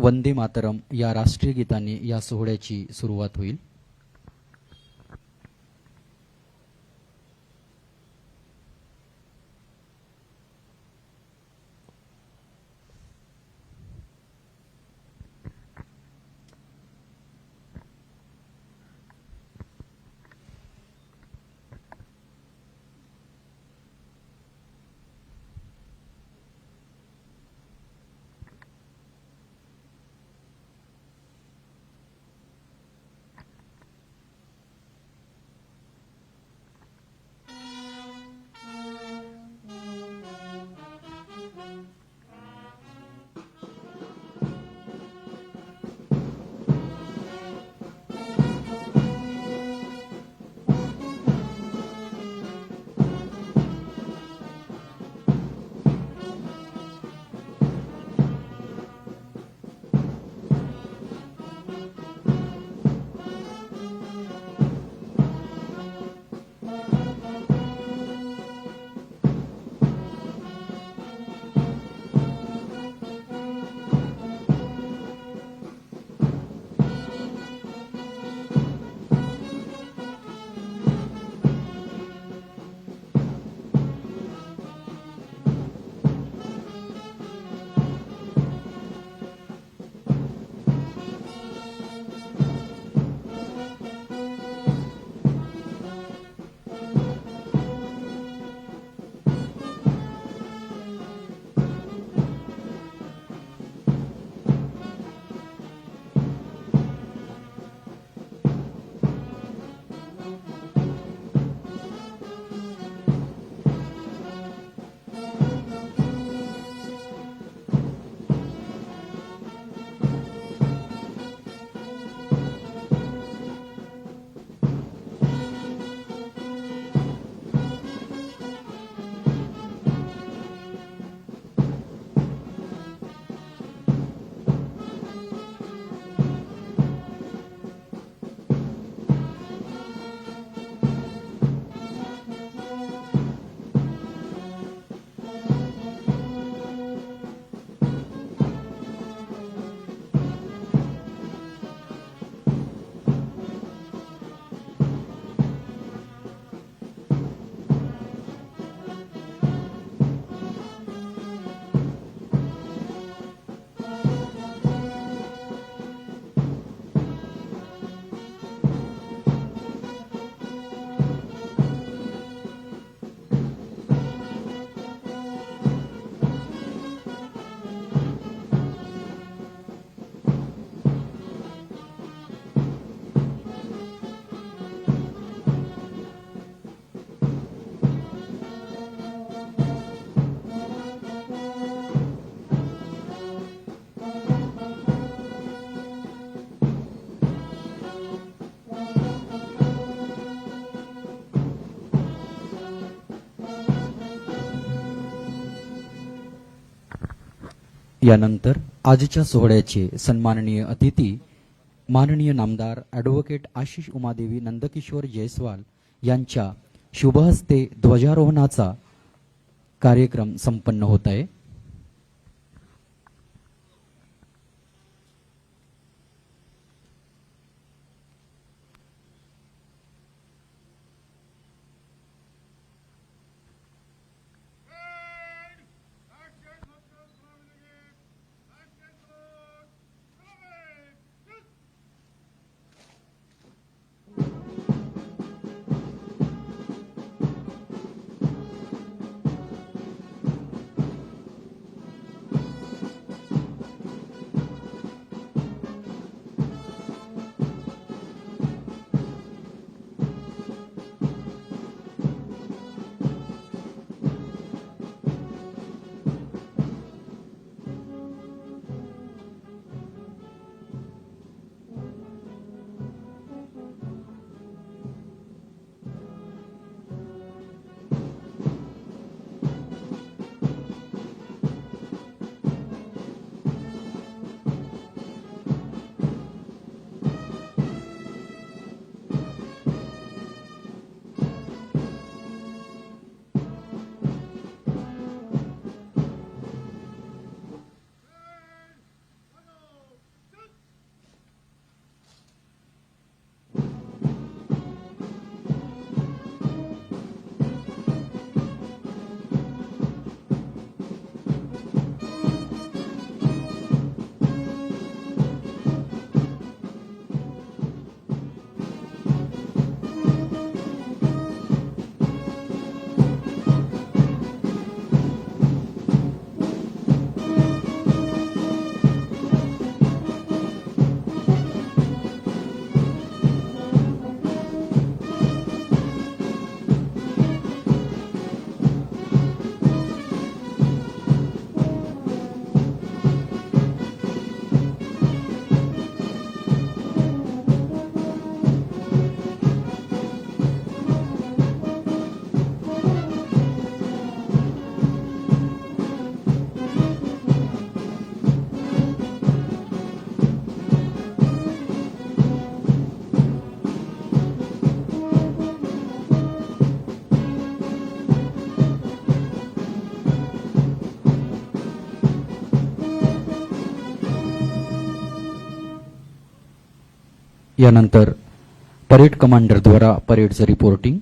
वंदे मातरम या राष्ट्रीय गीताने या सोहळ्याची सुरुवात होईल. यानंतर आजच्या सोहळ्याचे सन्माननीय अतिथी माननीय नामदार ॲडव्होकेट आशिष उमादेवी नंदकिशोर जयस्वाल यांच्या शुभहस्ते ध्वजारोहणाचा कार्यक्रम संपन्न होत आहे. यानंतर परेड कमांडर द्वारा परेडचं रिपोर्टिंग.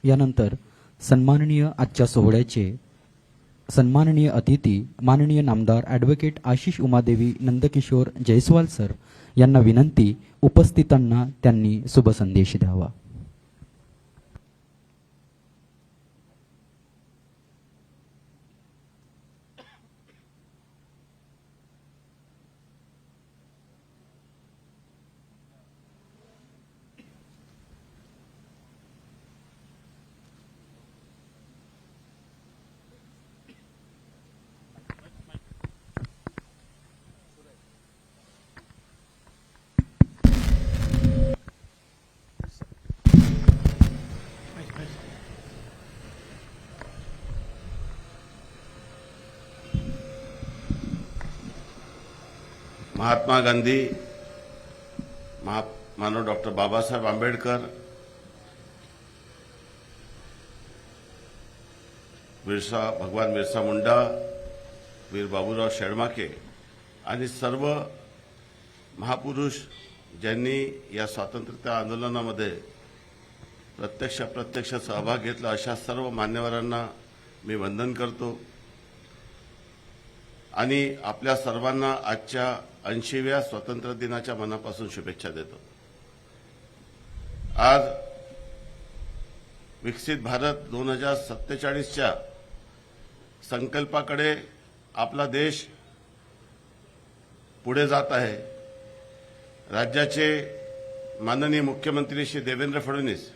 यानंतर सन्माननीय आजच्या सोहळ्याचे सन्माननीय अतिथी माननीय नामदार ॲडव्होकेट आशिष उमादेवी नंदकिशोर जयस्वाल सर यांना विनंती, उपस्थितांना त्यांनी शुभसंदेश द्यावा. महात्मा गांधी, मानव डॉक्टर बाबासाहेब आंबेडकर, भगवान बिरसा मुंडा, वीर बाबूराव शेळमाके आणि सर्व महापुरुष ज्यांनी या स्वातंत्र्य आंदोलनामध्ये प्रत्यक्ष सहभाग घेतला अशा सर्व मान्यवरांना मी वंदन करतो आणि आपल्या सर्वांना आजच्या 80व्या स्वातंत्र्य दिनाच्या मनापासून शुभेच्छा देतो. आज विकसित भारत 2047च्या संकल्पाकडे आपला देश पुढे जात आहे. राज्याचे माननीय मुख्यमंत्री श्री देवेंद्र फडणवीस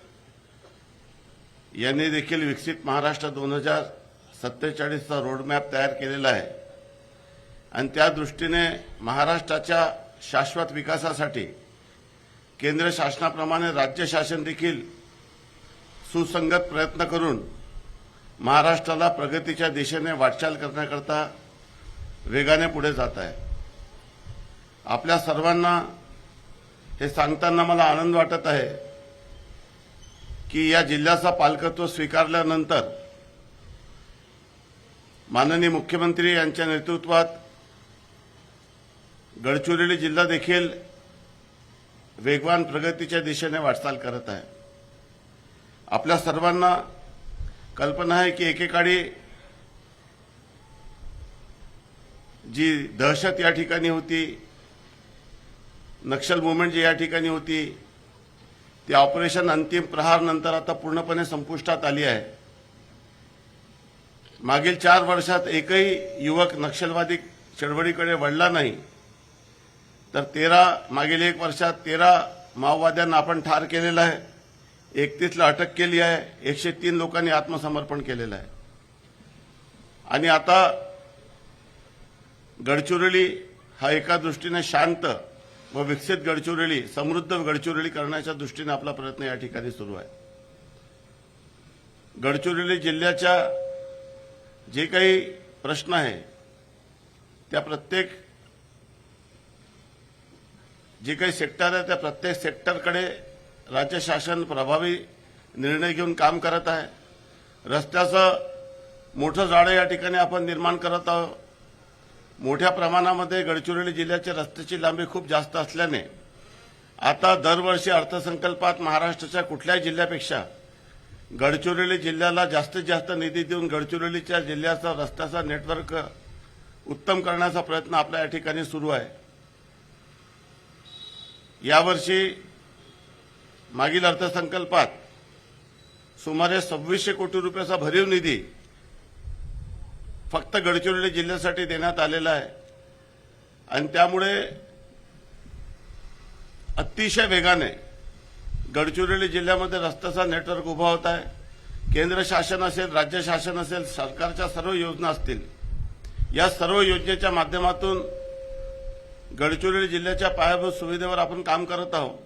यांनी देखील विकसित महाराष्ट्र 2047चा रोडमॅप तयार केलेला आहे आणि त्या दृष्टीने महाराष्ट्राच्या शाश्वत विकासासाठी केंद्र शासनाप्रमाणे राज्य शासन देखील सुसंगत प्रयत्न करून महाराष्ट्राला प्रगतीच्या दिशेने वाटचाल करण्याकरता वेगाने पुढे जात आहे. आपल्या सर्वांना हे सांगताना मला आनंद वाटत आहे की या जिल्ह्याचा पालकत्व स्वीकारल्यानंतर माननीय मुख्यमंत्री यांच्या नेतृत्वात गडचिरोली जिल्हा देखील वेगवान प्रगतीच्या दिशेने वाटचाल करत आहे. आपल्या सर्वांना कल्पना आहे की एकेकाळी जी दहशत या ठिकाणी होती, नक्षल मूव्हमेंट जी या ठिकाणी होती, ती ऑपरेशन अंतिम प्रहार नंतर आता पूर्णपणे संपुष्टात आली आहे. मागील 4 वर्षात एकही युवक नक्षलवादी चळवळीकडे वळला नाही, तर मागील 1 वर्षात 13 माओवाद्यांना आपण ठार केलेलं आहे, 31ला अटक केली आहे, 103 लोकांनी आत्मसमर्पण केलेलं आहे. आणि आता गडचिरोली हा एका दृष्टीने शांत व विकसित गडचिरोली, समृद्ध गडचिरोली करण्याच्या दृष्टीने आपला प्रयत्न या ठिकाणी सुरू आहे. गडचिरोली जिल्ह्याच्या जे काही प्रश्न आहे त्या जे काही सेक्टर आहे त्या प्रत्येक सेक्टरकडे राज्य शासन प्रभावी निर्णय घेऊन काम करत आहे. रस्त्याचं मोठं जाळं या ठिकाणी आपण निर्माण करत आहोत. मोठ्या प्रमाणामध्ये गडचिरोली जिल्ह्याच्या रस्त्याची लांबी खूप जास्त असल्याने आता दरवर्षी अर्थसंकल्पात महाराष्ट्राच्या कुठल्याही जिल्ह्यापेक्षा गडचिरोली जिल्ह्याला जास्तीत जास्त निधी देऊन गडचिरोलीच्या जिल्ह्याचा रस्त्याचा नेटवर्क उत्तम करण्याचा प्रयत्न आपल्या या ठिकाणी सुरू आहे. यावर्षी मागील अर्थसंकल्पात सुमारे 2600 कोटी रुपयाचा भरीव निधी फक्त गडचिरोली जिल्ह्यासाठी देण्यात आलेला आहे आणि त्यामुळे अतिशय वेगाने गडचिरोली जिल्ह्यामध्ये रस्त्याचा नेटवर्क उभा होत आहे. केंद्र शासन असेल, राज्य शासन असेल, सरकारच्या सर्व योजना असतील, या सर्व योजनेच्या माध्यमातून गडचिरोली जिल्ह्याच्या पायाभूत सुविधेवर आपण काम करत आहोत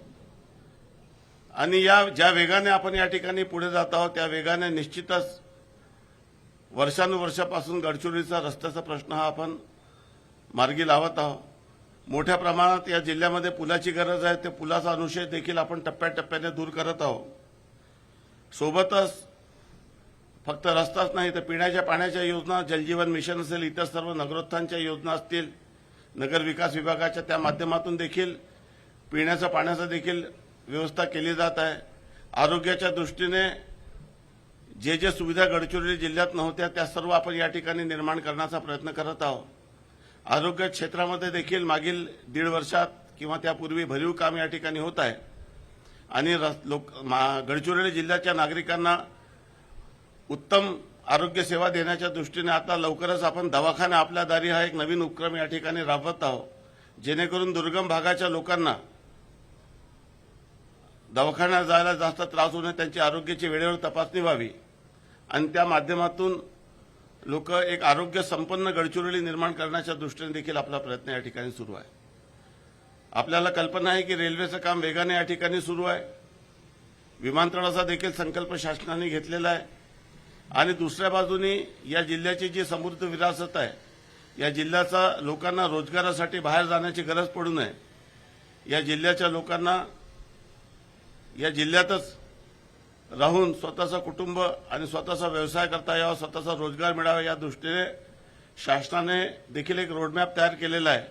आणि ज्या वेगाने आपण या ठिकाणी पुढे जात आहोत त्या वेगाने निश्चितच वर्षानुवर्षापासून गडचिरोलीचा रस्त्याचा प्रश्न हा आपण मार्गी लावत आहोत. मोठ्या प्रमाणात या जिल्ह्यामध्ये पुलाची गरज आहे. ते पुलाचा अनुशेष देखील आपण टप्प्याटप्प्याने दूर करत आहोत. सोबतच फक्त रस्ताच नाही तर पिण्याच्या पाण्याच्या योजना, जलजीवन मिशन असेल, इतर सर्व नगरोत्थानच्या योजना असतील, नगर विकास विभागाच्या त्या माध्यमातून देखील पिण्याच्या पाण्याचा देखील व्यवस्था केली जात आहे. आरोग्याच्या दृष्टीने जे सुविधा गडचिरोली जिल्ह्यात नव्हत्या त्या सर्व आपण या ठिकाणी निर्माण करण्याचा प्रयत्न करत आहोत. आरोग्य क्षेत्रामध्ये देखील मागील 1.5 वर्षात किंवा त्यापूर्वी भरीव काम या ठिकाणी होत आहे आणि गडचिरोली जिल्ह्याच्या नागरिकांना उत्तम आरोग्य सेवा देण्याच्या दृष्टीने आता लवकरच आपण दवाखाना आपल्या दारी हा एक नवीन उपक्रम या ठिकाणी राबवत आहोत, जेणेकरून दुर्गम भागाच्या लोकांना दवाखान्यात जायला जास्त त्रास होऊ नये, त्यांची आरोग्याची वेळेवर तपासणी व्हावी आणि त्या माध्यमातून लोक एक आरोग्य संपन्न गडचिरोली निर्माण करण्याच्या दृष्टीने देखील आपला प्रयत्न या ठिकाणी सुरू आहे. आपल्याला कल्पना आहे की रेल्वेचं काम वेगाने या ठिकाणी सुरू आहे. विमानतळाचा देखील संकल्प शासनाने घेतलेला आहे आणि दुसऱ्या बाजूने या जिल्ह्याची जी समृद्ध विरासत आहे, या जिल्ह्याचा लोकांना रोजगारासाठी बाहेर जाण्याची गरज पडू नये, या जिल्ह्याच्या लोकांना या जिल्ह्यातच राहून स्वतःचं कुटुंब आणि स्वतःचा व्यवसाय करता यावा, स्वतःचा रोजगार मिळावा या दृष्टीने शासनाने देखील एक रोडमॅप तयार केलेला आहे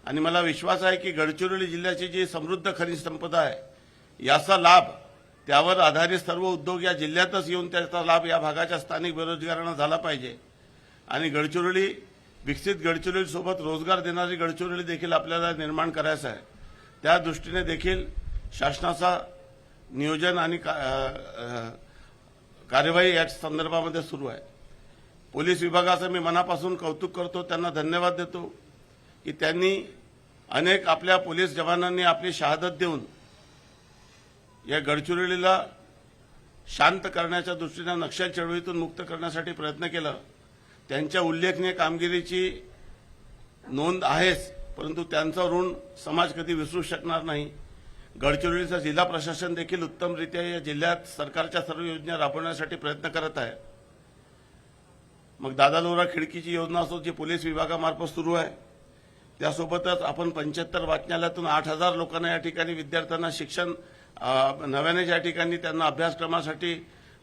आणि मला विश्वास आहे की गडचिरोली जिल्ह्याची जी समृद्ध खनिज संपदा आहे याचा लाभ त्यावर आधारित सर्व उद्योग या जिल्ह्यातच येऊन त्याचा लाभ या भागाच्या स्थानिक बेरोजगारांना झाला पाहिजे आणि गडचिरोली विकसित गडचिरोलीसोबत रोजगार देणारी गडचिरोली देखील आपल्याला निर्माण करायचं आहे. त्या दृष्टीने देखील शासनाचा नियोजन आणि कार्यवाही या संदर्भामध्ये सुरू आहे. पोलीस विभागाचं मी मनापासून कौतुक करतो, त्यांना धन्यवाद देतो की त्यांनी अनेक आपल्या पोलीस जवानांनी आपली शहादत देऊन या गडचिरोलीला शांत करण्याच्या दृष्टीने नक्षल चळवळीतून मुक्त करण्यासाठी प्रयत्न केला. त्यांच्या उल्लेखनीय कामगिरीची नोंद आहेच, परंतु त्यांचा ऋण समाज कधी विसरू शकणार नाही. गडचिरोलीचं जिल्हा प्रशासन देखील उत्तमरित्या या जिल्ह्यात सरकारच्या सर्व योजना राबवण्यासाठी प्रयत्न करत आहे. मग दादालोरा खिडकीची योजना असो जी पोलीस विभागामार्फत सुरू आहे, त्यासोबतच आपण 75 वाचनालयातून 8,000 लोकांना या ठिकाणी विद्यार्थ्यांना शिक्षण नव्याने या ठिकाणी त्यांना अभ्यासक्रमासाठी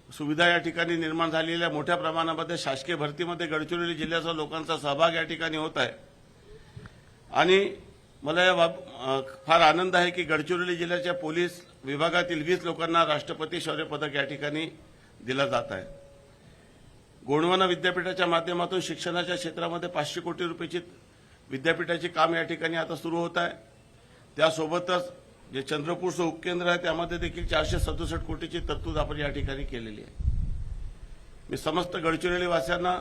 सुविधा या ठिकाणी निर्माण झालेल्या मोठ्या प्रमाणामध्ये शासकीय भरतीमध्ये गडचिरोली जिल्ह्याचा लोकांचा सहभाग या ठिकाणी होत आहे आणि मला या फार आनंद आहे की गडचिरोली जिल्ह्याच्या पोलीस विभागातील 20 लोकांना राष्ट्रपती शौर्य पदक या ठिकाणी दिलं जात आहे. गोंडवाना विद्यापीठाच्या माध्यमातून शिक्षणाच्या क्षेत्रामध्ये 500 कोटी रुपयाची विद्यापीठाचे काम या ठिकाणी आता सुरू होत आहे. त्यासोबतच जे चंद्रपूरचं उपकेंद्र आहे त्यामध्ये देखील 467 कोटीची तरतूद आपण या ठिकाणी केलेली आहे. मी समस्त गडचिरोली वासियांना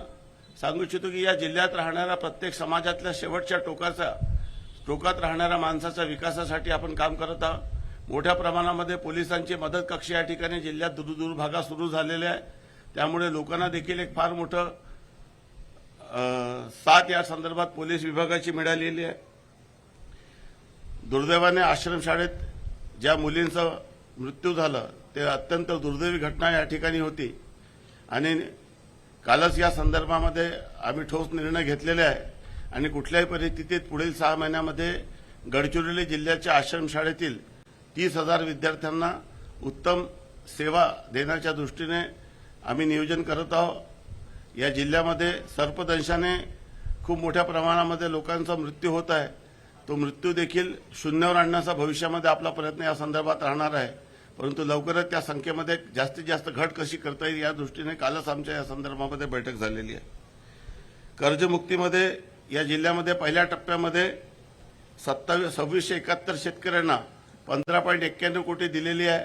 सांगू इच्छितो की या जिल्ह्यात राहणाऱ्या प्रत्येक समाजातल्या शेवटच्या टोकात राहणाऱ्या माणसाच्या विकासासाठी आपण काम करत आहोत. मोठ्या प्रमाणामध्ये पोलिसांची मदत कक्ष या ठिकाणी जिल्ह्यात दूर भागात सुरू झालेले आहे. त्यामुळे लोकांना देखील एक फार मोठं साथ या संदर्भात पोलीस विभागाची मिळालेली आहे. दुर्दैवाने आश्रमशाळेत ज्या मुलींचा मृत्यू झाला ते अत्यंत दुर्दैवी घटना या ठिकाणी होती आणि कालच या संदर्भामध्ये आम्ही ठोस निर्णय घेतलेले आहे आणि कुठल्याही परिस्थितीत पुढील 6 महिन्यामध्ये गडचिरोली जिल्ह्याच्या आश्रमशाळेतील 30,000 विद्यार्थ्यांना उत्तम सेवा देण्याच्या दृष्टीने आम्ही नियोजन करत आहोत. या जिल्ह्यामध्ये सर्पदंशाने खूप मोठ्या प्रमाणामध्ये लोकांचा मृत्यू होत आहे. तो मृत्यू देखील शून्यावर आणण्याचा भविष्यामध्ये आपला प्रयत्न या संदर्भात राहणार आहे, परंतु लवकरच त्या संख्येमध्ये जास्तीत जास्त घट कशी करता येईल या दृष्टीने कालच आमच्या या संदर्भामध्ये बैठक झालेली आहे. कर्जमुक्तीमध्ये या जिल्ह्यामध्ये पहिल्या टप्प्यामध्ये 2671 शेतकऱ्यांना 15.91 कोटी दिलेली आहे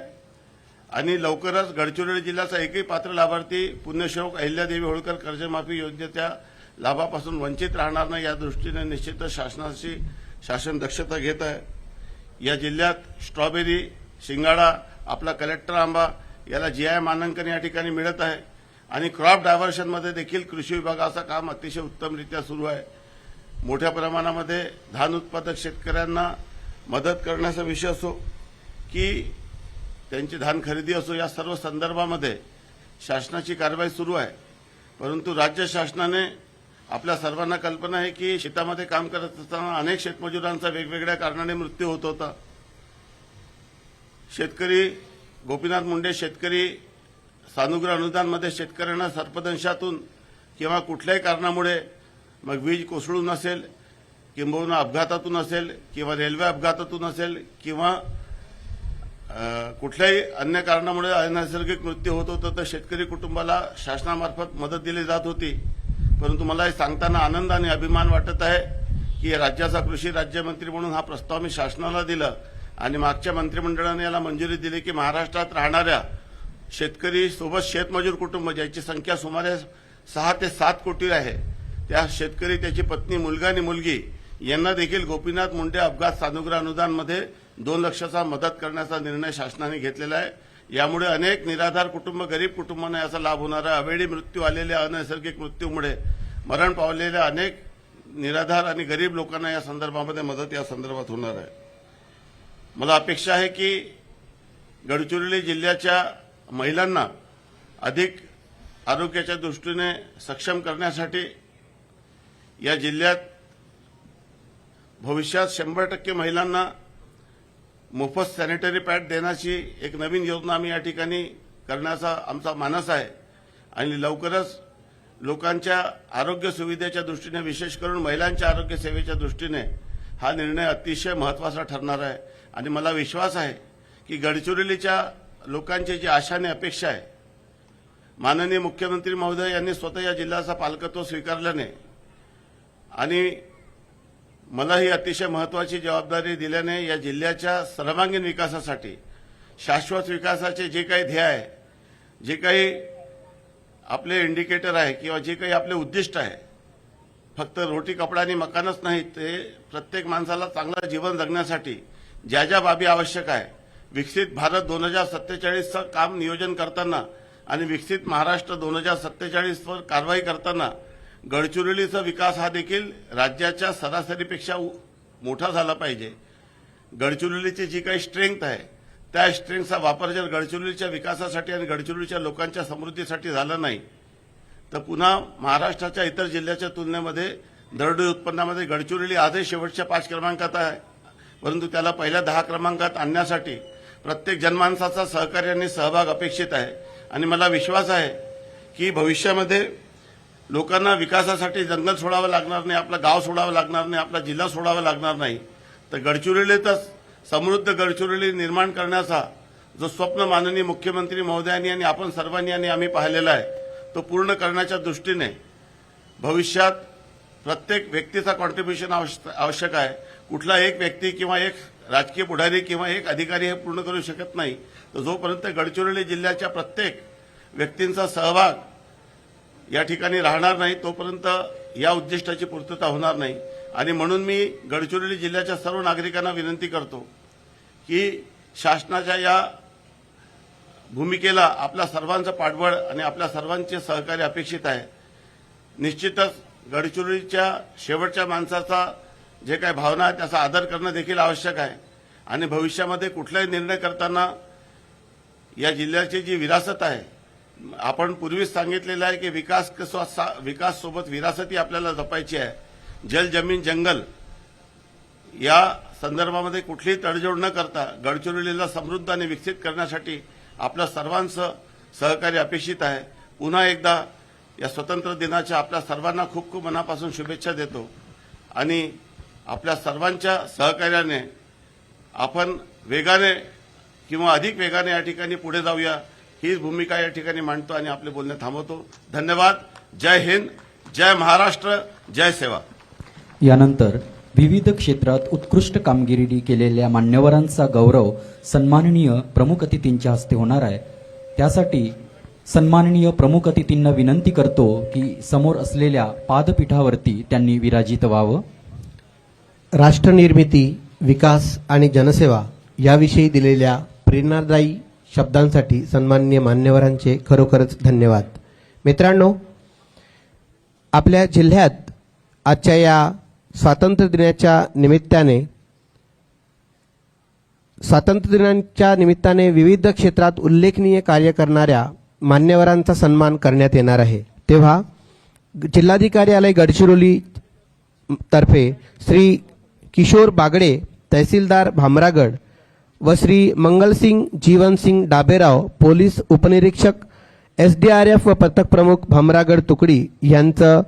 आणि लवकरच गडचिरोली जिल्ह्याचा एकही पात्र लाभार्थी पुण्यश्लोक अहिल्यादेवी होळकर कर्जमाफी योजनेच्या लाभापासून वंचित राहणार नाही या दृष्टीने निश्चितच शासन दक्षता घेत आहे. या जिल्ह्यात स्ट्रॉबेरी, शिंगाडा, आपला कलेक्टर आंबा याला जीआय मानांकन या ठिकाणी मिळत आहे आणि क्रॉप डायव्हर्शनमध्ये देखील कृषी विभागाचं काम अतिशय उत्तमरित्या सुरू आहे. मोठ्या प्रमाणामध्ये धान उत्पादक शेतकऱ्यांना मदत करण्याचा विषय असो की त्यांची धान खरेदी असो, या सर्व संदर्भामध्ये शासनाची कारवाई सुरू आहे. परंतु राज्य शासनाने, आपल्या सर्वांना कल्पना आहे की शेतामध्ये काम करत असताना अनेक शेतमजुरांचा वेगवेगळ्या कारणाने मृत्यू होत होता. शेतकरी गोपीनाथ मुंडे शेतकरी सानुग्रह अनुदानमध्ये शेतकऱ्यांना सर्पदंशातून किंवा कुठल्याही कारणामुळे, मग वीज कोसळून असेल, किंबहुना अपघातातून असेल, किंवा रेल्वे अपघातातून असेल, किंवा कुठल्याही अन्य कारणामुळे अनैसर्गिक मृत्यू होत होता, तर शेतकरी कुटुंबाला शासनामार्फत मदत दिली जात होती. परंतु मला हे सांगताना आनंद आणि अभिमान वाटत आहे की राज्याचा कृषी राज्यमंत्री म्हणून हा प्रस्ताव मी शासनाला दिला आणि मागच्या मंत्रिमंडळाने याला मंजुरी दिली की महाराष्ट्रात राहणाऱ्या शेतकरी सोबत शेतमजूर कुटुंब, ज्याची संख्या सुमारे 6 ते 7 कोटी आहे, त्या शेतकरी, त्याची पत्नी, मुलगा आणि मुलगी यांना देखील गोपीनाथ मुंडे अपघात सानुग्रह अनुदानमध्ये 2 लाखाचा मदत करण्याचा निर्णय शासनाने घेतलेला आहे. यामुळे अनेक निराधार कुटुंब, गरीब कुटुंबांना याचा लाभ होणार आहे. अवेळी मृत्यू आलेल्या, अनैसर्गिक मृत्यूमुळे मरण पावलेल्या अनेक निराधार आणि गरीब लोकांना या संदर्भामध्ये मदत या संदर्भात होणार आहे. मला अपेक्षा आहे की गडचिरोली जिल्ह्याच्या महिलांना अधिक आरोग्याच्या दृष्टीने सक्षम करण्यासाठी या जिल्ह्यात भविष्यात 100% महिलांना मोफत सॅनिटरी पॅड देण्याची एक नवीन योजना आम्ही या ठिकाणी करण्याचा आमचा मानस आहे. आणि लवकरच लोकांच्या आरोग्य सुविधेच्या दृष्टीने, विशेष करून महिलांच्या आरोग्य सेवेच्या दृष्टीने हा निर्णय अतिशय महत्त्वाचा ठरणार आहे. आणि मला विश्वास आहे की गडचिरोलीच्या लोकांची जी आशा आणि अपेक्षा आहे, माननीय मुख्यमंत्री महोदय यांनी स्वतः या जिल्ह्याचा पालकत्व स्वीकारल्याने आणि मला ही अतिशय महत्त्वाची जबाबदारी दिल्याने या जिल्ह्याच्या सर्वांगीण विकासासाठी, शाश्वत विकासाचे जे काही ध्येय आहे, जे काही आपले इंडिकेटर आहे किंवा जे काही आपले उद्दिष्ट आहे, फक्त रोटी कपडा आणि मकानच नाही, ते प्रत्येक माणसाला चांगलं जीवन जगण्यासाठी ज्या ज्या बाबी आवश्यक आहे, विकसित भारत 2047चं काम नियोजन करताना आणि विकसित महाराष्ट्र 2047वर कारवाई करताना गडचिरोलीचा विकास हा देखील राज्याच्या सरासरीपेक्षा मोठा झाला पाहिजे. गडचिरोलीची जी काही स्ट्रेंथ आहे, त्या स्ट्रेंथचा वापर जर गडचिरोलीच्या विकासासाठी आणि गडचिरोलीच्या लोकांच्या समृद्धीसाठी झाला नाही, तर पुन्हा महाराष्ट्राच्या इतर जिल्ह्याच्या तुलनेमध्ये दरडोई उत्पन्नामध्ये गडचिरोली आजही शेवटच्या 5 क्रमांकात आहे. परंतु त्याला पहिल्या 10 क्रमांकात आणण्यासाठी प्रत्येक जनमानसाचा सहकार्य आणि सहभाग अपेक्षित आहे. आणि मला विश्वास आहे की भविष्यामध्ये लोकांना विकासासाठी जंगल सोडावं लागणार नाही, आपलं गाव सोडावं लागणार नाही, आपला जिल्हा सोडावा लागणार नाही, तर गडचिरोलीतच समृद्ध गडचिरोली निर्माण करण्याचा जो स्वप्न माननीय मुख्यमंत्री महोदयांनी आणि आपण सर्वांनी आणि आम्ही पाहिलेला आहे, तो पूर्ण करण्याच्या दृष्टीने भविष्यात प्रत्येक व्यक्तीचा कॉन्ट्रीब्युशन आवश्यक आहे. कुठला एक व्यक्ती किंवा एक राजकीय पुढारी किंवा एक अधिकारी हे पूर्ण करू शकत नाही. तर जोपर्यंत गडचिरोली जिल्ह्याच्या प्रत्येक व्यक्तींचा सहभाग या ठिकाणी राहणार नाही, तोपर्यंत या उद्दिष्टाची पूर्तता होणार नाही. आणि म्हणून मी गडचिरोली जिल्ह्याच्या सर्व नागरिकांना विनंती करतो की शासनाच्या या भूमिकेला आपल्या सर्वांचं पाठबळ आणि आपल्या सर्वांचे सहकार्य अपेक्षित आहे. निश्चितच गडचिरोलीच्या शेवटच्या माणसाचा जे काही भावना आहे त्याचा आदर करणं देखील आवश्यक आहे. आणि भविष्यामध्ये कुठलाही निर्णय करताना या जिल्ह्याची जी विरासत आहे, आपण पूर्वीच सांगितलेलं आहे की विकास सोबत विरासती आपल्याला जपायची आहे. जल, जमीन, जंगल या संदर्भामध्ये कुठलीही तडजोड न करता गडचिरोलीला समृद्ध आणि विकसित करण्यासाठी आपल्या सर्वांचं सहकार्य अपेक्षित आहे. पुन्हा एकदा या स्वातंत्र्य दिनाच्या आपल्या सर्वांना खूप खूप मनापासून शुभेच्छा देतो. आणि आपल्या सर्वांच्या सहकार्याने आपण वेगाने किंवा अधिक वेगाने या ठिकाणी पुढे जाऊया, हीच भूमिका या ठिकाणी मांडतो आणि आपले बोलणे थांबवतो. धन्यवाद. जय हिंद, जय महाराष्ट्र, जय सेवा. यानंतर विविध क्षेत्रात उत्कृष्ट कामगिरी केलेल्या मान्यवरांचा गौरव सन्माननीय प्रमुख अतिथींच्या हस्ते होणार आहे. त्यासाठी सन्माननीय प्रमुख अतिथींना विनंती करतो की समोर असलेल्या पादपीठावरती त्यांनी विराजित व्हावं. राष्ट्रनिर्मिती, विकास आणि जनसेवा याविषयी दिलेल्या प्रेरणादायी शब्दांसाठी सन्माननीय मान्यवरांचे खरोखरच धन्यवाद. मित्रांनो, आपल्या जिल्ह्यात आजच्या या स्वातंत्र्य दिनाच्या निमित्ताने विविध क्षेत्रात उल्लेखनीय कार्य करणाऱ्या मान्यवरांचा सन्मान करण्यात येणार आहे। तेव्हा जिल्हाधिकारी गडचिरोली तर्फे श्री किशोर बागडे तहसीलदार भामरागड व श्री मंगलसिंग जीवनसिंग डाबेराव पोलीस उपनिरीक्षक SDRF व पथक प्रमुख भामरागड तुकडी यांचा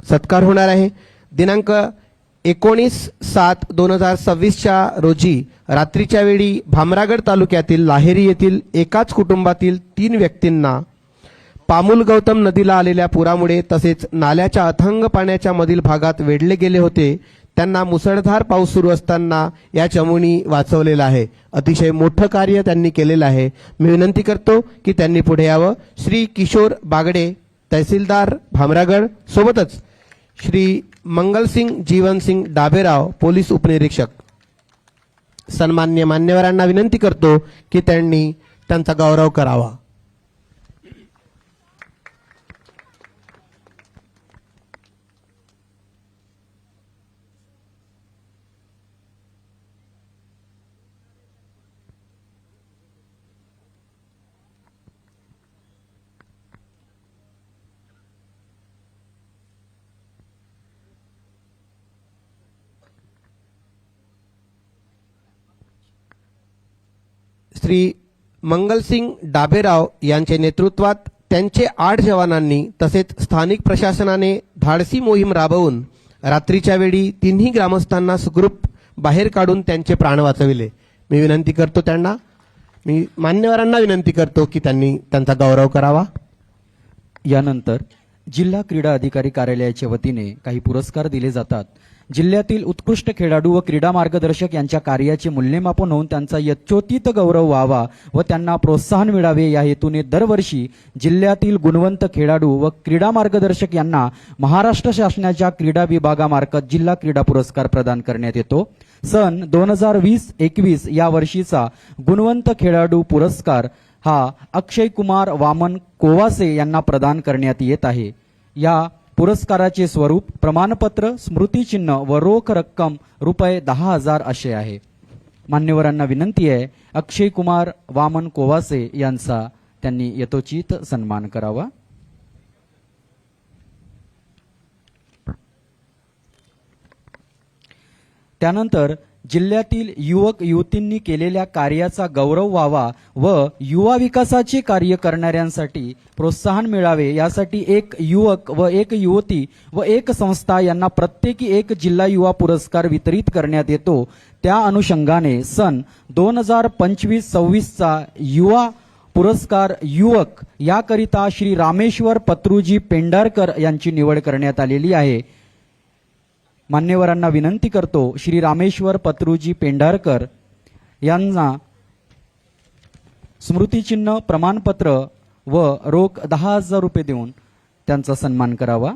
सत्कार होणार आहे। दिनांक 19/7/2026 रोजी रात्रीच्या वेळी भामरागड तालुक्यातील लाहेरी येथील एकाच कुटुंबातील 3 व्यक्तींना पामुल गौतम नदीला आलेल्या पुरामुळे तसेच नाल्याच्या अथांग पाण्याच्या मधील भागात वेढले गेले होते। त्यांना मुसळधार पाऊस सुरू असताना या चमूनी वाचवलेलं आहे। अतिशय मोठं कार्य त्यांनी केलेलं आहे। मी विनंती करतो की त्यांनी पुढे यावं। श्री किशोर बागडे तहसीलदार भामरागड सोबतच श्री मंगलसिंग जीवनसिंग डाबेराव पोलीस उपनिरीक्षक सन्मान्य मान्यवरांना विनंती करतो की त्यांनी त्यांचा गौरव करावा। श्री मंगलसिंग डाबेराव यांच्या नेतृत्वात त्यांचे 8 जवानांनी तसेच स्थानिक प्रशासनाने धाडसी मोहीम राबवून रात्रीच्या वेळी तिन्ही ग्रामस्थांना सुखरूप बाहेर काढून त्यांचे प्राण वाचविले। मी मान्यवरांना विनंती करतो की त्यांनी त्यांचा गौरव करावा। यानंतर जिल्हा क्रीडा अधिकारी कार्यालयाच्या वतीने काही पुरस्कार दिले जातात। जिल्ह्यातील उत्कृष्ट खेळाडू व क्रीडा मार्गदर्शक यांच्या कार्याचे मूल्यमापन होऊन त्यांचा यथोचित गौरव व्हावा व त्यांना प्रोत्साहन मिळावे या हेतूने दरवर्षी जिल्ह्यातील गुणवंत खेळाडू व क्रीडा मार्गदर्शक यांना महाराष्ट्र शासनाच्या क्रीडा विभागामार्फत जिल्हा क्रीडा पुरस्कार प्रदान करण्यात येतो। सन 2020-21 या वर्षीचा गुणवंत खेळाडू पुरस्कार हा अक्षय कुमार वामन कोवासे यांना प्रदान करण्यात येत आहे। या पुरस्काराचे स्वरूप प्रमाणपत्र, स्मृतिचिन्ह व रोख रक्कम रुपये 10,000 असे आहे। मान्यवरांना विनंती आहे अक्षय कुमार वामन कोवासे यांचा त्यांनी यथोचित सन्मान करावा। त्यानंतर जिल्ह्यातील युवक युवतींनी केलेल्या कार्याचा गौरव व्हावा व युवा विकासाचे कार्य करणाऱ्यांसाठी प्रोत्साहन मिळावे यासाठी एक युवक व एक युवती व एक संस्था यांना प्रत्येकी एक जिल्हा युवा पुरस्कार वितरित करण्यात येतो। त्या अनुषंगाने सन 2025-26 चा युवा पुरस्कार युवक याकरिता श्री रामेश्वर पत्रुजी पेंढारकर यांची निवड करण्यात आलेली आहे। मान्यवरांना विनंती करतो श्री रामेश्वर पत्रुजी पेंढारकर यांना स्मृतिचिन्ह, प्रमाणपत्र व रोख 10,000 रुपये देऊन त्यांचा सन्मान करावा।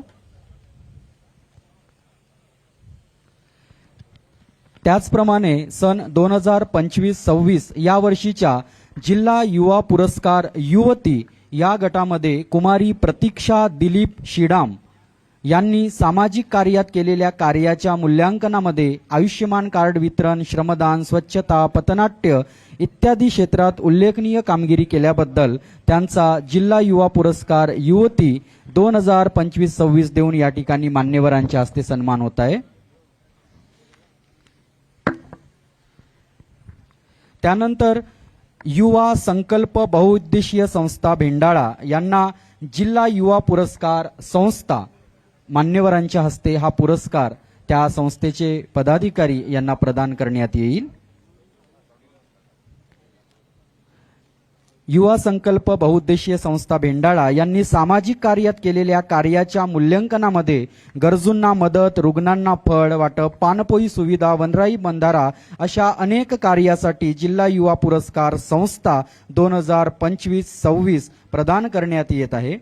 त्याचप्रमाणे सन 2025-26 या वर्षीच्या जिल्हा युवा पुरस्कार युवती या गटामध्ये कुमारी प्रतीक्षा दिलीप शिडाम यांनी सामाजिक कार्यात केलेल्या कार्याच्या मूल्यांकनामध्ये आयुष्यमान कार्ड वितरण, श्रमदान, स्वच्छता, पथनाट्य इत्यादी क्षेत्रात उल्लेखनीय कामगिरी केल्याबद्दल त्यांचा जिल्हा युवा पुरस्कार युवती 2025-26 देऊन या ठिकाणी मान्यवरांच्या हस्ते सन्मान होत आहे। त्यानंतर युवा संकल्प बहुउद्देशीय संस्था भेंडाळा यांना जिल्हा युवा पुरस्कार संस्था मान्यवरांच्या हस्ते हा पुरस्कार त्या संस्थेचे पदाधिकारी यांना प्रदान करण्यात येईल। युवा संकल्प बहुउद्देशीय संस्था भेंडाळा यांनी सामाजिक कार्यात केलेल्या कार्याच्या मूल्यांकनामध्ये गरजूंना मदत, रुग्णांना फळ वाटप, पाणपोई सुविधा, वनराई बंधारा अशा अनेक कार्यासाठी जिल्हा युवा पुरस्कार संस्था 2025-26 प्रदान करण्यात येत आहे।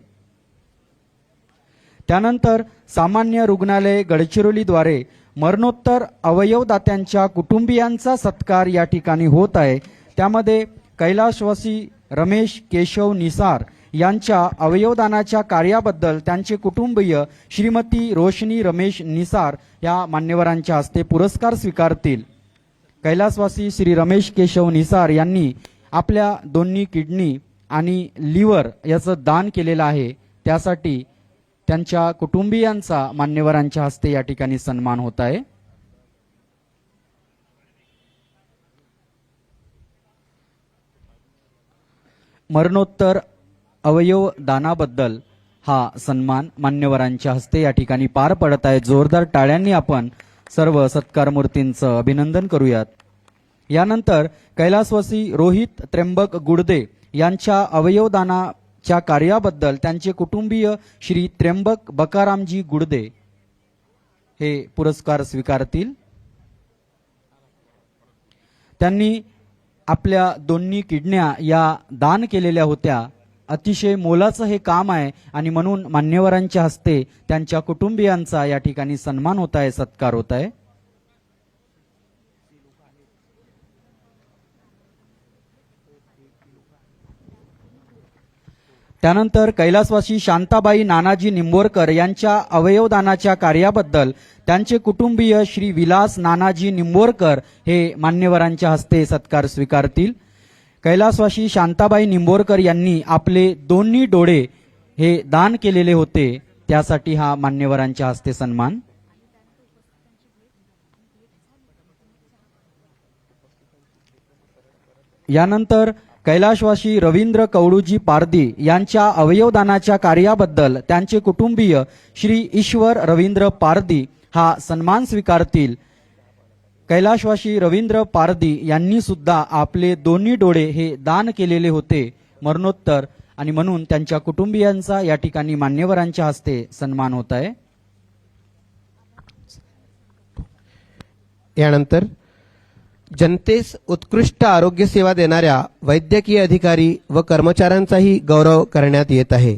त्यानंतर सामान्य रुग्णालय गडचिरोलीद्वारे मरणोत्तर अवयवदात्यांच्या कुटुंबियांचा सत्कार या ठिकाणी होत आहे। त्यामध्ये कैलासवासी रमेश केशव निसार यांच्या अवयवदानाच्या कार्याबद्दल त्यांचे कुटुंबीय श्रीमती रोशनी रमेश निसार या मान्यवरांच्या हस्ते पुरस्कार स्वीकारतील. कैलासवासी श्री रमेश केशव निसार यांनी आपल्या दोन्ही किडनी आणि लिव्हर याचं दान केलेलं आहे. त्यासाठी त्यांच्या कुटुंबियांचा मान्यवरांच्या हस्ते या ठिकाणी सन्मान होत आहे. मरणोत्तर अवयव दानाबद्दल हा सन्मान मान्यवरांच्या हस्ते या ठिकाणी पार पडत आहे. जोरदार टाळ्यांनी आपण सर्व सत्कार मूर्तींचं अभिनंदन करूयात. यानंतर कैलासवासी रोहित त्र्यंबक गुडदे यांच्या अवयवदानाच्या कार्याबद्दल त्यांचे कुटुंबीय श्री त्र्यंबक बकारामजी गुडदे हे पुरस्कार स्वीकारतील. त्यांनी आपल्या दोन्ही किडन्या या दान केलेल्या होत्या. अतिशय मोलाचं हे काम आहे आणि म्हणून मान्यवरांच्या हस्ते त्यांच्या कुटुंबियांचा या ठिकाणी सन्मान होत आहे, सत्कार होत आहे. त्यानंतर कैलासवासी शांताबाई नानाजी निंबोरकर यांच्या अवयवदानाच्या कार्याबद्दल त्यांचे कुटुंबीय श्री विलास नानाजी निंबोरकर हे मान्यवरांच्या हस्ते सत्कार स्वीकारतील. कैलासवासी शांताबाई निंबोरकर यांनी आपले दोन्ही डोळे हे दान केलेले होते. त्यासाठी हा मान्यवरांच्या हस्ते सन्मान. यानंतर कैलासवासी रवींद्र कवडूजी पारदी यांच्या अवयवदानाच्या कार्याबद्दल त्यांचे कुटुंबीय श्री ईश्वर रवींद्र पारदी हा सन्मान स्वीकारतील. कैलासवासी रवींद्र पारदी यांनी सुद्धा आपले दोन्ही डोळे हे दान केलेले होते मरणोत्तर आणि म्हणून त्यांच्या कुटुंबियांचा या ठिकाणी मान्यवरांच्या हस्ते सन्मान होत आहे. यानंतर जनतेस उत्कृष्ट आरोग्य सेवा देणाऱ्या वैद्यकीय अधिकारी व कर्मचाऱ्यांचाही गौरव करण्यात येत आहे.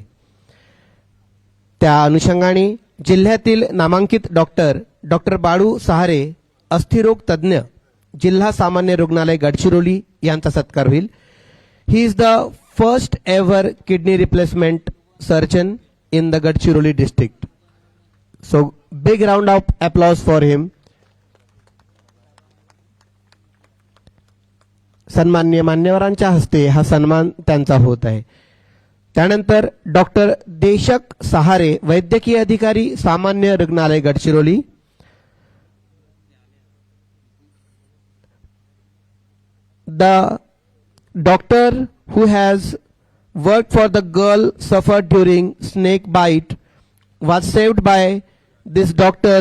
त्या अनुषंगाने जिल्ह्यातील नामांकित डॉक्टर बाळू सहारे अस्थिरोग तज्ञ जिल्हा सामान्य रुग्णालय गडचिरोली यांचा सत्कार होईल. He is the first ever kidney replacement surgeon in the Gadchiroli district. So big round of applause for him. सन्माननीय मान्यवरांच्या हस्ते हा सन्मान त्यांचा होत आहे. त्यानंतर डॉक्टर देशक सहारे वैद्यकीय अधिकारी सामान्य रुग्णालय Gadchiroli. The doctor who has worked for the girl suffered during snake bite was saved by this doctor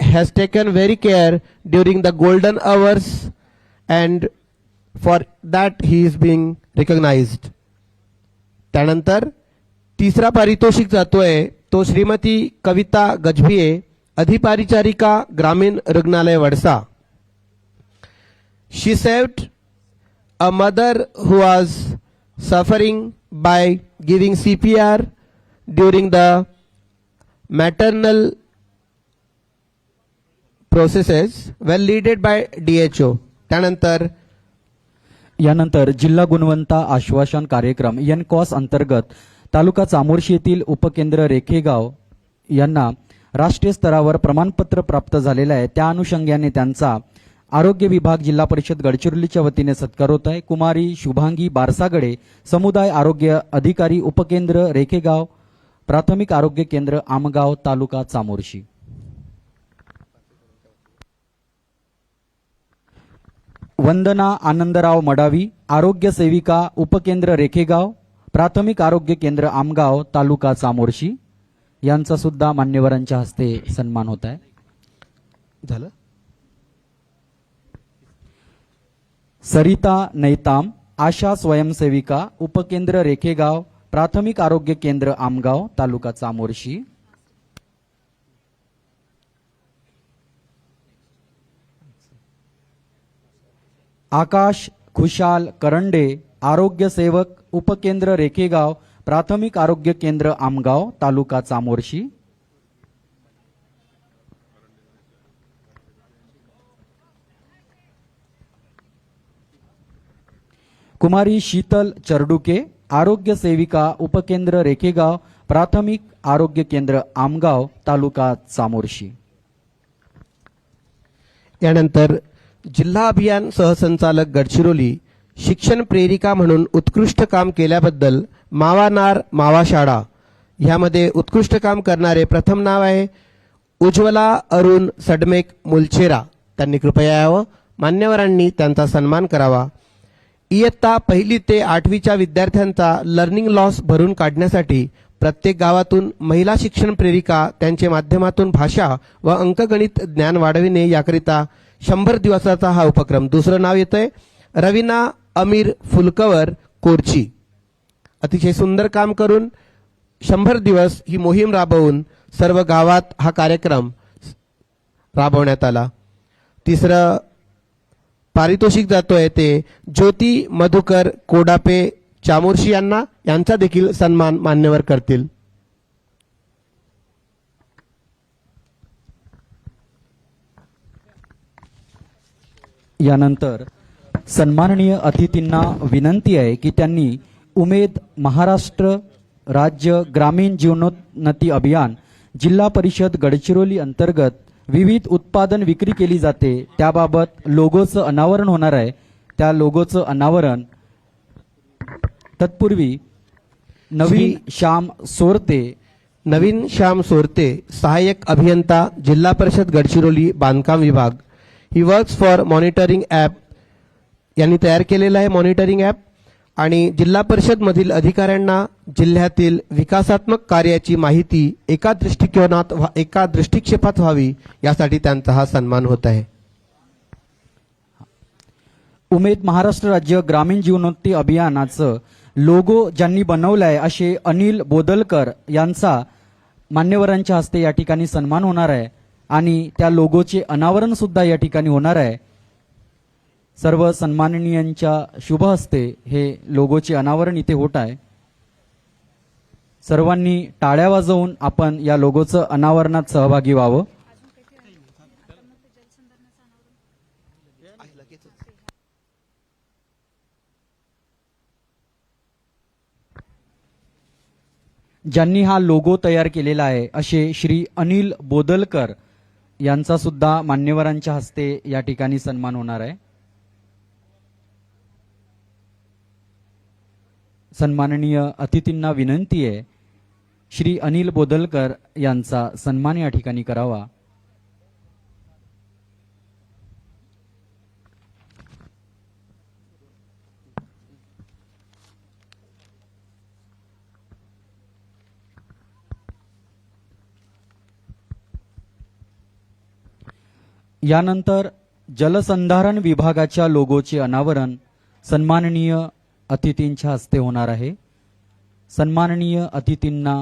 has taken very care during the golden hours and for that he is being recognized. त्यानंतर तिसरा पारितोषिक जातोय तो श्रीमती कविता गजभिये अधिपरिचारिका ग्रामीण रुग्णालय Wadsa. She saved a mother who was suffering by giving CPR during the maternal processes well led by DHO. त्यानंतर यानंतर जिल्हा गुणवंता आश्वासन कार्यक्रम एनकॉस अंतर्गत तालुका चामोर्शी येथील उपकेंद्र रेखेगाव यांना राष्ट्रीय स्तरावर प्रमाणपत्र प्राप्त झालेलं आहे. त्या अनुषंगाने त्यांचा आरोग्य विभाग जिल्हा परिषद गडचिरोलीच्या वतीने सत्कार होत आहे. कुमारी शुभांगी बारसागडे समुदाय आरोग्य अधिकारी उपकेंद्र रेखेगाव प्राथमिक आरोग्य केंद्र आमगाव तालुका चामोर्शी. वंदना आनंदराव मडावी आरोग्य सेविका उपकेंद्र रेखेगाव प्राथमिक आरोग्य केंद्र आमगाव तालुका चामोर्शी यांचा सुद्धा मान्यवरांच्या हस्ते सन्मान होत आहे. झालं. सरिता नैताम आशा स्वयंसेविका उपकेंद्र रेखेगाव प्राथमिक आरोग्य केंद्र आमगाव तालुका चामोर्शी. आकाश खुशाल करंडे आरोग्य सेवक उपकेंद्र रेखेगाव प्राथमिक आरोग्य केंद्र आमगाव तालुका चामोर्शी. कुमारी शीतल चरडुके आरोग्य सेविका उपकेंद्र रेखेगाव प्राथमिक आरोग्य केंद्र आमगाव तालुका चामोर्शी। यानंतर जिल्हा अभियान सहसंचालक गडचिरोली शिक्षण प्रेरिका म्हणून उत्कृष्ट काम केल्याबद्दल मावा नार मावा शाळा ह्यामध्ये उत्कृष्ट काम करणारे प्रथम नाव आहे उज्ज्वला अरुण सडमेक मुलचेरा। त्यांनी कृपया यावं, मान्यवरांनी त्यांचा सन्मान करावा। इयत्ता 1ली ते 8वीच्या विद्यार्थ्यांचा लर्निंग लॉस भरून काढण्यासाठी प्रत्येक गावातून महिला शिक्षण प्रेरिका त्यांच्या माध्यमातून भाषा व अंकगणित ज्ञान वाढविणे याकरिता 100 दिवसाचा हा उपक्रम। दुसरं नाव येतंय रवीना अमीर फुलकवर कोरची। अतिशय सुंदर काम करून 100 दिवस ही मोहीम राबवून सर्व गावात हा कार्यक्रम राबवण्यात आला। तिसरं पारितोषिक जातोय ते ज्योती मधुकर कोडापे चामोर्शी यांचा देखील सन्मान मान्यवर करतील। यानंतर सन्माननीय अतिथींना विनंती आहे की त्यांनी उमेद महाराष्ट्र राज्य ग्रामीण जीवनोन्नती अभियान जिल्हा परिषद गडचिरोली अंतर्गत विविध उत्पादन विक्री केली जाते त्याबाबत लोगोचं अनावरण होणार आहे। त्या लोगोचं अनावरण तत्पूर्वी नवीन श्याम सोरते सहाय्यक अभियंता जिल्हा परिषद गडचिरोली बांधकाम विभाग he works for monitoring app यांनी तयार केलेला आहे मॉनिटरिंग ॲप आणि जिल्हा परिषद मधील अधिकाऱ्यांना जिल्ह्यातील विकासात्मक कार्याची माहिती एका दृष्टिक्षेपात व्हावी यासाठी त्यांचा हा सन्मान होत आहे। उमेद महाराष्ट्र राज्य ग्रामीण जीवनोन्नती अभियानाचं लोगो ज्यांनी बनवलाय असे अनिल बोदलकर यांचा मान्यवरांच्या हस्ते या ठिकाणी सन्मान होणार आहे आणि त्या लोगोचे अनावरण सुद्धा या ठिकाणी होणार आहे। सर्व सन्माननीयांच्या शुभ हस्ते हे लोगोचे अनावरण इथे होत आहे। सर्वांनी टाळ्या वाजवून आपण या लोगोचं अनावरणात सहभागी व्हावं। ज्यांनी हा लोगो तयार केलेला आहे असे श्री अनिल बोदलकर यांचा सुद्धा मान्यवरांच्या हस्ते या ठिकाणी सन्मान होणार आहे। सन्माननीय अतिथींना विनंती आहे श्री अनिल बोदलकर यांचा सन्मान या ठिकाणी करावा। यानंतर जलसंधारण विभागाच्या लोगोचे अनावरण सन्माननीय अतिथींच्या हस्ते होणार आहे। सन्माननीय अतिथींना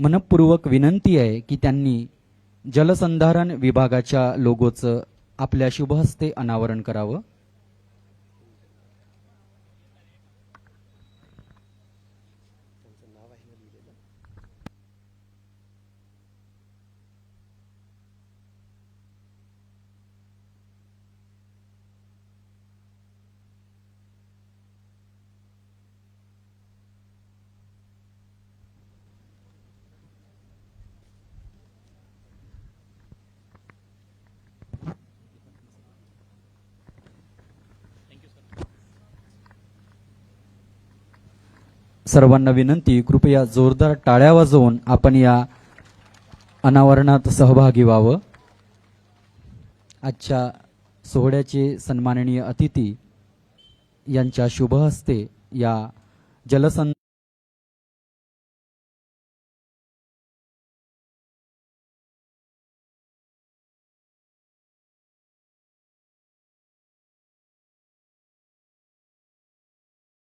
मनपूर्वक विनंती आहे की त्यांनी जलसंधारण विभागाच्या लोगोचं आपल्या शुभ हस्ते अनावरण करावं। सर्वांना विनंती कृपया जोरदार टाळ्या वाजवून आपण या अनावरणात सहभागी व्हावं। आजच्या सोहळ्याचे सन्माननीय अतिथी यांच्या शुभ हस्ते या